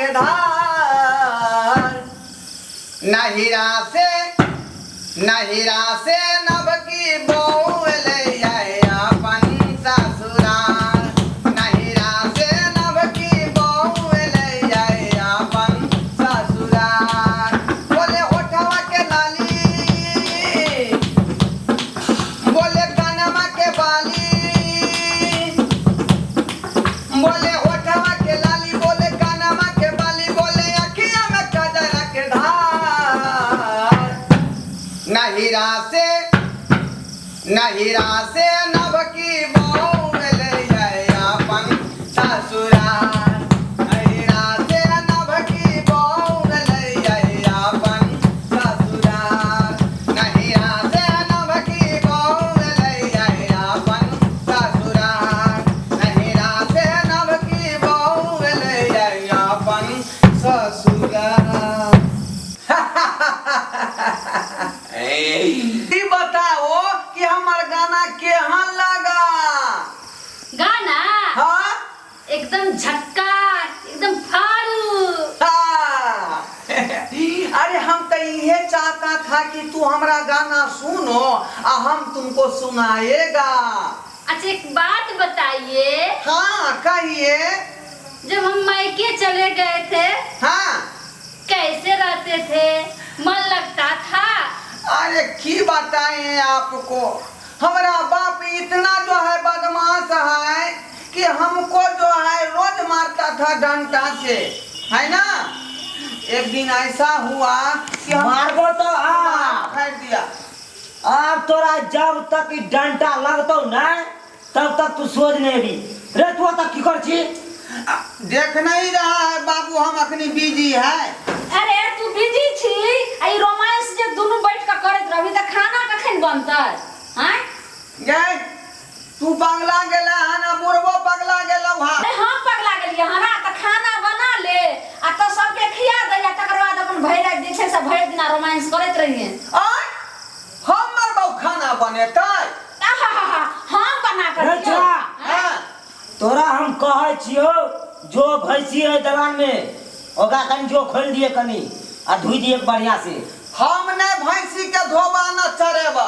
के धार। नहिरा से नभ की बहू ले आए अपन ससुराल। नहिरा से नभ की बहू ले आए अपन ससुराल। बोले होठवा के लाली, बोले कानमा के बाली, बोले होठवा के लाली, बोले कानमा के बाली, बोले अखिया में कजरा के धार। नहिरा से नभ की बहू ले आए अपन ससुराल। नहिरा से नभ की बहू ले आए अपन ससुराल। नहिरा से नभ की बहू ले आए अपन ससुराल। नहिरा से नभ की बहू ले आए अपन ससुराल। बताओ कि हमार गाना केहन लगा? गाना हाँ एकदम झक्कार, एकदम फाड़ू। हाँ। अरे हम तो ये चाहता था कि तू हमारा गाना सुनो और हम तुमको सुनाएगा। अच्छा एक बात बताइए, हाँ कहिए। जब हम मायके चले गए थे हाँ कैसे रहते थे? मन लगता था? अरे की बताएं आपको, हमारा बाप इतना जो है बदमाश है कि हमको जो है रोज मारता था डंडा से, है ना। एक दिन ऐसा हुआ कि मारबो तो फेंक दिया। अब तोरा जब तक डंटा लगतो ना तब तक तू सोच नहीं भी रे। तू तक की कर छी? देख नहीं रहा है बाबू, हम अखनी बिजी है। अरे तू बिजी छी, आई रोमांस जे दोनों बैठ के करत रहबी त खाना कखन बनतै? हैं गए तू पगला गेला है ना, बुढ़बो पगला गेला हा। अरे हम पगला गेलिए हना त खाना बना ले आ त सबके खिया दे आ तकर बाद अपन भैर जे छै से भैर दिना रोमांस करैत रहिए। आय हमर बहु खाना बनेतै? हम बना कर रे दियो। छोरा, हां तोरा हम कहै छियो जो भैंसी है दलान में ओगा कनी जो खोल दिए कनी आ धुई दिए बढ़िया से। हम ने भैंसी के धोबा न चरेबा।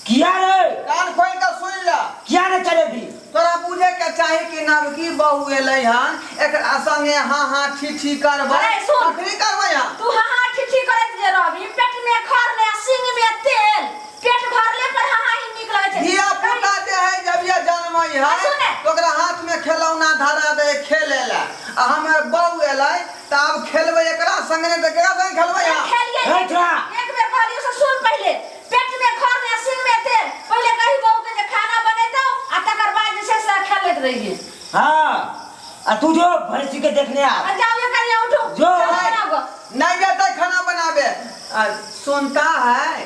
किया रे? कान खोल के सुन ले। किया ने चलेबी? तोरा बुझे के चाही कि नवकी बहू एलै हन, एकरा संगे हां हां ठीक करबा। अरे सुन, अखनी करबै हम। तू हां ठीक करैत जे रहबी, पेट में खर में सिंग में तेल, पेट भरले पर हां ही निक लगे छै। धिया पुता जे है जब ये जन्मई है तो ओकरा हाथ में खिलौना धरा दे खेले ला। आ हमर बहू एलै त अब खेलबै एकरा संगे ने, त केकरा संगे खेलबै हम? खेलिए रे छोरा, एक बेर कहलियो से सुन, पहले पेट में खर में सिंग में तेल, पहले कही बहू के जे खाना बनेतौ आ तकर बाद जे छै से खेलैत रहिए। हां आ तू जो भैंसी के देखने आ जाओ ये करिया उठो जो। नहीं जाता खाना बनावे। सुनता है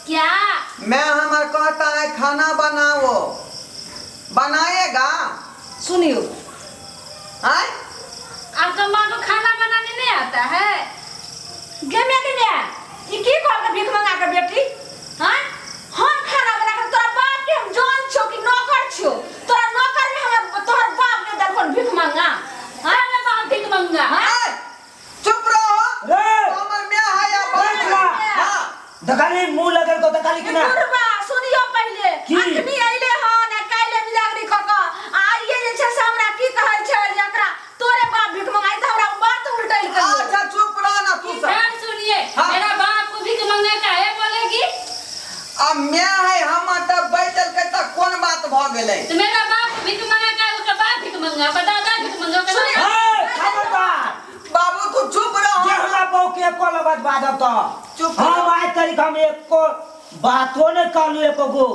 क्या? मैं हमार कहता है खाना बनाओ, बनाएगा? सुनियो, आय आपका माँ को खाना बनाने नहीं आता है? गेमे के ने ई की कहल के भीख मंगा के बेटी? हां हम खाना बना के तोरा बाप के हम जान छो कि नौकर छो? तोरा नौकर में हमर तोहर बाप के दरकोन भीख मंगा? हां मैं बाप भीख मंगा। हां आय चुप रहो रे। हमर में है या बैठा। हां दकाली मुंह लगल तो दकाली कि ना? गुरबा सुनियो पहले, की? अखनी आइले हन आ काइले बिजागरी क क आइए जे छै से हमरा की कहै छै जकरा तोरे बाप भीख मंगाई त हमरा बात उल्टल कर। अच्छा चुप रहो ना तू सब। ध्यान सुनिए, हाँ। मेरा बाप को भीख मंगने का है बोलेगी अब मैं है हम त बैठल के त कोन बात भ गेलै? तो मेरा बाप भीख मंगा का उसका बाप भीख मंगा, दादा भीख मंगा का। ए खबरदार, बाबू तू चुप रहो। जे हमरा बहू के एको बात बाजब तो चुप हम आज तारीख हम एको बातो ने कहलू एको गो।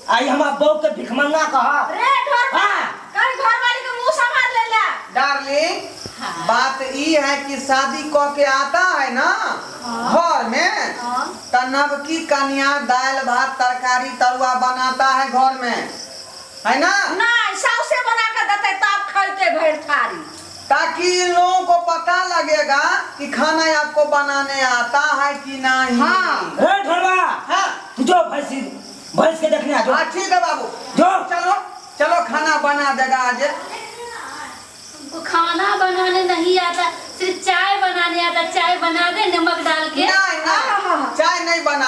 आई हमार बहू के भिख मंगा कह रे घर हाँ। कर घर वाली के मुंह संभाल ले ले। डार्लिंग हाँ। बात ई है कि शादी क के आता है ना घर में हाँ। त नवकी कन्या दाल भात तरकारी तरुआ बनाता है घर में, है ना। नहीं साउसे बना के देते तब खाते भर थारी, ताकि इन लोगों को पता लगेगा कि खाना आपको बनाने आता है कि नहीं। हाँ। ए ढोलवा, हाँ तू जो भैंस के देखने आ जो। हाँ ठीक है बाबू, जो चलो चलो खाना बना देगा आज। हमको खाना बनाने नहीं आता, सिर्फ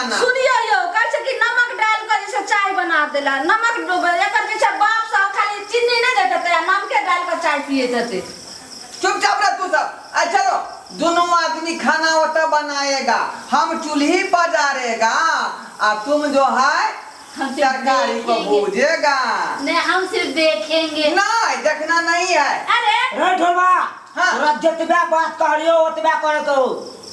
खाना। सुनियो यो कहै छै कि नमक डाल के जैसे चाय बना देला, नमक एकर जैसे बाप सब खाली चीनी नहीं देते थे, नमक डाल के चाय पिए थे। चुपचाप रह तू सब। चलो दोनों आदमी खाना वोटा बनाएगा, हम चूल्ही पजारेगा और तुम जो है हम सिर्फ तरकारी को देखेंगे। भूजेगा। नहीं हम सिर्फ देखेंगे। नहीं देखना नहीं है। अरे ढोलवा हाँ। तोरा जतबा बात कहलियो ओतबा करे को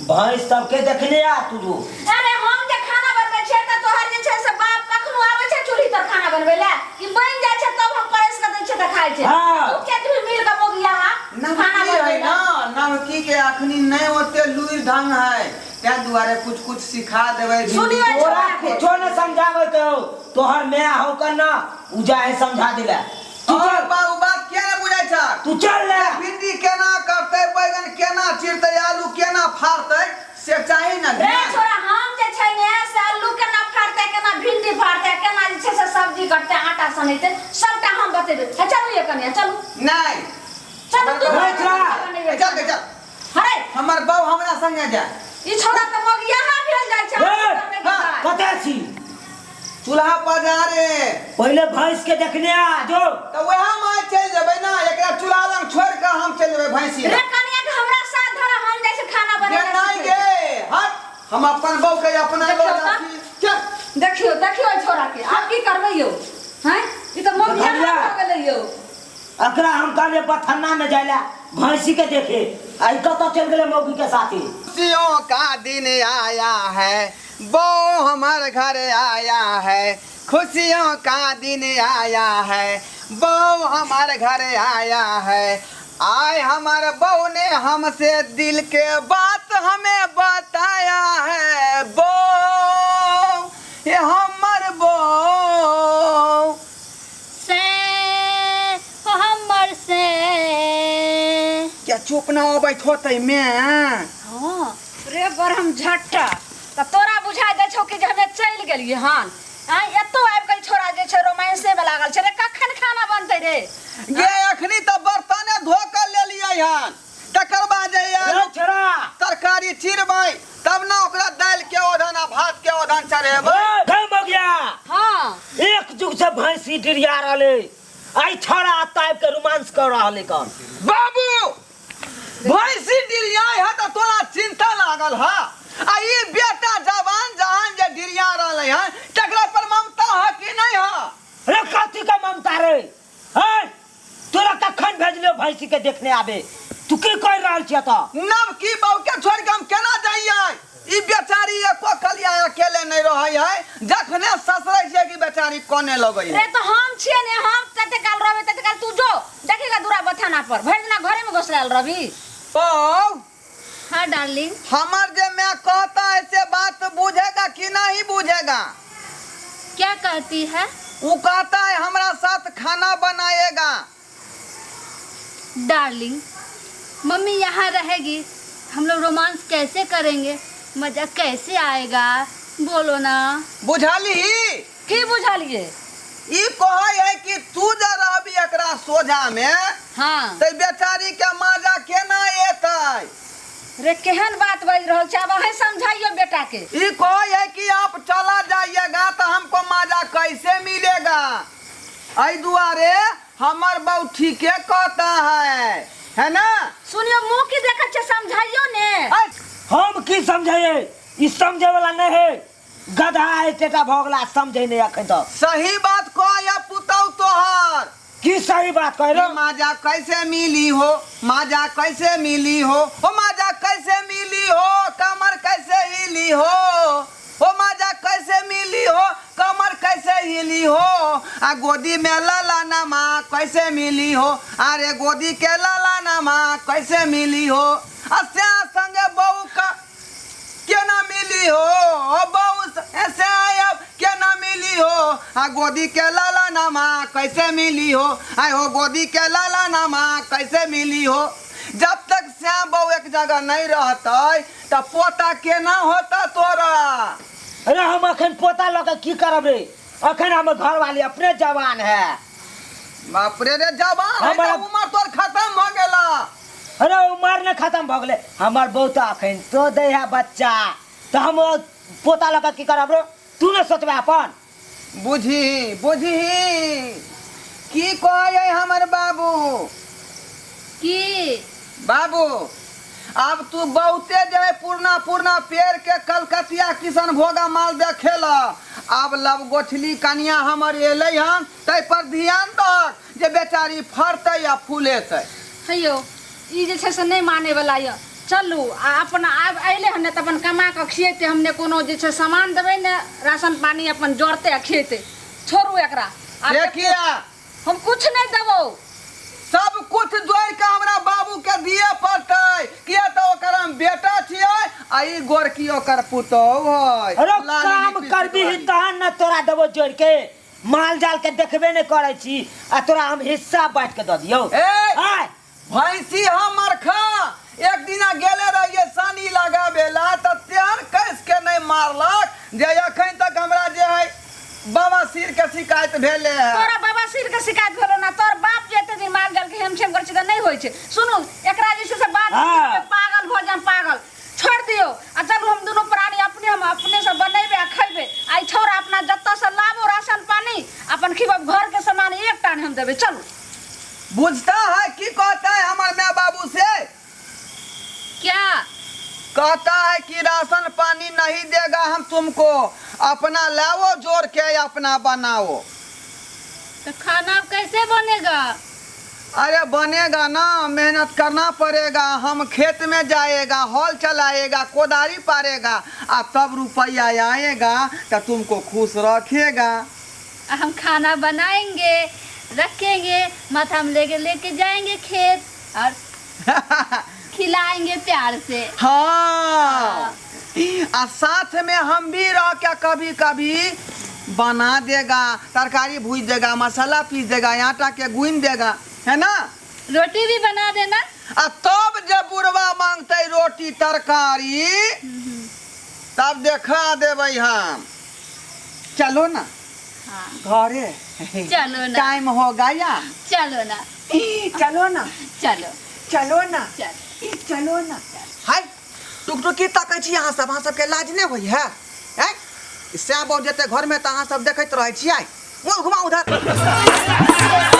भैंस सबके देखले आ तू। अरे हम जे खाना बनबै छै त तोहर जे छै से बाप कखनो आबै छै चूल्ही पर खाना बनबै ला कि बन जाय छै तब हम परस के दै छै त खाय छै। हाँ। तू के तू मिल के मोगिया खाना नमकी है बनबै ना, ला। नमकी के अखनी नहीं होते लुई ढंग है, त्या दुआरे कुछ सिखा देवे। सुनियो तोरा कुछो न समझावे के हो, तोहर मैं हो कर ना उजा है समझा दिला। तू और चल बाबू बात क्या न बुझाय छ? तू चल ले। भिंडी केना करते, बैगन केना चिरते, आलू केना फाड़ते से चाहिए ना। रे छोरा हम जे छै ने से आलू केना फाड़ते, केना भिंडी फाड़ते, केना जे छै से सब्जी काटते, आटा सनैते, सबटा हम बतेबै। है चलू ये कनिया चलू। नहीं चलू तू नहीं, चला। चल के चल। अरे हमर बहू हमरा संगे जा। ई छोरा त मोगिया भेल जाय छै। ए, कते छी चूल्हा पजारे पहले भैंस के देखले आ जो। तो वह में चल जेबै ना, एकरा चूल्हा लंग छोड़ के हम चल जेबै भैंसी रे लंग। कनिया के हमरा साथ धर, हम जाय छै खाना ये बनाबै। नहीं गे हट, हम अपन बहू के अपना देखियो लो त। जाती। चल देखियो देखियो ई छोरा के आप की करबै यौ? हैं ई त मोगिया देखलिया। हो गेलै यौ। अकरा हम कहले पथन्ना में जाइला भैंसी के देखे, आई कत चल गेले मौगी के साथे। खुशियों का दिन आया है, बहू हमार घर आया है। खुशियों का दिन आया है, बहू हमार घर आया है। आए हमारे बहू ने हमसे दिल के बात हमें बताया है। बहू ये हमार बहू से ओ हमर से क्या चुप ना हो बैठो तई में। हां रे बरहम झट्टा त तोरा बुझा दे छौ कि जे हमे चल गेलिए हन। आ एतो आबि के छोरा जे छै रोमांसे में लागल छै रे। कखन खाना बनतै रे? ये अखनी तो बर्तने धो कर ले लिया हन, तकर बाद जे ए छोरा तरकारी चिरबै तब ना ओकरा दाल के ओधन आ भात के ओधन चढ़ेबै। गै मौगिया हां एक जुग से भैंसी डिरिया रहले, आई छोरा ताइब के रोमांस कर रहले कौन। बाबू भैंसी डिरियाई है तो तोरा चिंता लागल है। आ ई बेटा जवान जहान जे डिरिया रहले है तकरा पर ममता है कि नहीं है? रे कथी का ममता रे? हैं तोरा कखन भेजले भैंसी के देखने आबे? तू की कर रहल छिय त? नब की बहू के छोड़ के हम केना जाइए? ई बेचारी एको कलिया अकेले नहीं रहै है, जखने ससरै छै कि बेचारी कोने लगै है। रे तो हम छिए ने, हम तते काल रहबे तते काल तू जो देखेगा दूरा बथाना पर भर दिना घरे में घुसलाल रहबी। बहू हां डार्लिंग हमार जे मैं कहता है से बात बुझेगा कि नहीं बुझेगा? क्या कहती है? वो कहता है हमारा साथ खाना बनाएगा। डार्लिंग मम्मी यहाँ रहेगी, हम लोग रोमांस कैसे करेंगे, मजा कैसे आएगा, बोलो ना। बुझाली की बुझलिए? ई कहै है कि तू जे रहबी एकरा सोझा में हाँ ते बेचारी के मजा केना एतै? रे केहन बात बज रहल छै, अब अहे समझाइयो बेटा के। ई कहै है कि आप चला जाइएगा तो हमको मजा कैसे मिलेगा? आई दुआरे हमर बहू ठीके कहता है ना? सुनियो मुंह की देखै छै, समझाइयो ने। आई, हम की समझे? ई समझे वाला नहीं है, गधा है टेटा भोगला समझे नहीं अखन तो। सही बात कह या पुतौ तोहर की सही बात कह रहे? माजा कैसे मिली हो, माजा कैसे मिली हो, माजा कैसे मिली हो, कमर कैसे हिली हो माजा कैसे मिली हो, कमर कैसे हिली हो। आ गोदी में लाला नमा कैसे मिली हो, अरे गोदी के लाला नमा कैसे मिली हो। अस्या संगे बहू का केना मिली हो, बहू ऐसे आयब केना मिली हो। आ गोदी के लाला नमा कैसे मिली हो, आय हो गोदी के लाला नमा कैसे मिली हो। जब तक श्याम बहू एक जगह नहीं रहते तो पोता केना होता तोरा? अरे हम अखन पोता लगे की करब रे? अखन हम घर वाले अपने जवान है। बाप रे रे जवान है हमारा- तो उम्र तोर खत्म हो गेला। अरे उम्र ने खत्म भ गेले, हमार बहुत अखन तो दे है बच्चा, तो हम पोता लगा की करब रो तू ने सोचबे अपन बुझी बुझी की कहे हमर बाबू की बाबू अब तू बहुते जाए पूर्णा पूर्णा पेड़ के कलकतिया किशन भोगा माल देखेला अब लब गोछली कनिया हमर एलै हन तै पर ध्यान दक जे बेचारी फरतै या फूलेतै हेयो ई जे छै से नहीं माने वाला ये चलू आ अपन आब अइले हन त अपन कमा के खिएते हमने कोनो जे छै सामान देबै ने राशन पानी अपन जोड़ते आ खिएते छोड़ू एकरा आब देखिए हम कुछ नहीं देबो सब कुछ जोड़ के हमरा बाबू के दिए पड़तै किया त ओकर हम बेटा छियै आ ई गोरकी ओकर पुतौह है अरे काम करबी तहन न तोरा देबो जोड़ के माल जाल के देखबे नहीं करे छी आ तोरा हम हिस्सा बांट के द दियौ ए भैंसी हमर खा एक दिना गेले रहिए सानी लगाबेला त त्यार कैस के नहीं मारलक जे अखन तक हमरा जे है बाबा सिर के शिकायत भेले है तोरा बाबा सिर के शिकायत भेलो ना तोर बाप जेते दिन मार गल के हेमछेम कर छै त नहीं होय छै सुनू एकरा जे छै से बात पागल भ जाम पागल छोड़ दियो आ चलू हम दोनों प्राणी अपने से बनेबे आ खइबे आई छोरा अपना जत्ता से लाबो राशन पानी अपन खिबब घर के सामान एक टान हम देबे चलू बुझता है की कहता है हमारे माँ बाबू से क्या कहता है कि राशन पानी नहीं देगा हम तुमको अपना लाओ जोड़ के अपना बनाओ तो खाना कैसे बनेगा अरे बनेगा ना मेहनत करना पड़ेगा हम खेत में जाएगा हॉल चलाएगा कोदारी पारेगा अब तब रुपया आएगा तो तुमको खुश रखेगा हम खाना बनाएंगे रखेंगे माथा में लेके जाएंगे खेत और खिलाएंगे प्यार से हाँ और साथ में हम भी रह के कभी कभी बना देगा तरकारी भूज देगा मसाला पीस देगा आटा के गूंद देगा है ना रोटी भी बना देना आ तब जब बुढ़वा मांगते रोटी तरकारी तब देखा देबै हम चलो ना हाँ घरे चलो ना टाइम हो गया चलो ना चलो ना चलो चलो ना चलो चलो ना हाय टुकटुकी ताकै छी अहाँ सबके लाज नहीं होई है श्याम बाबू जेते घर में त अहाँ सब देखैत रहै छियै मुँह घुमा उधर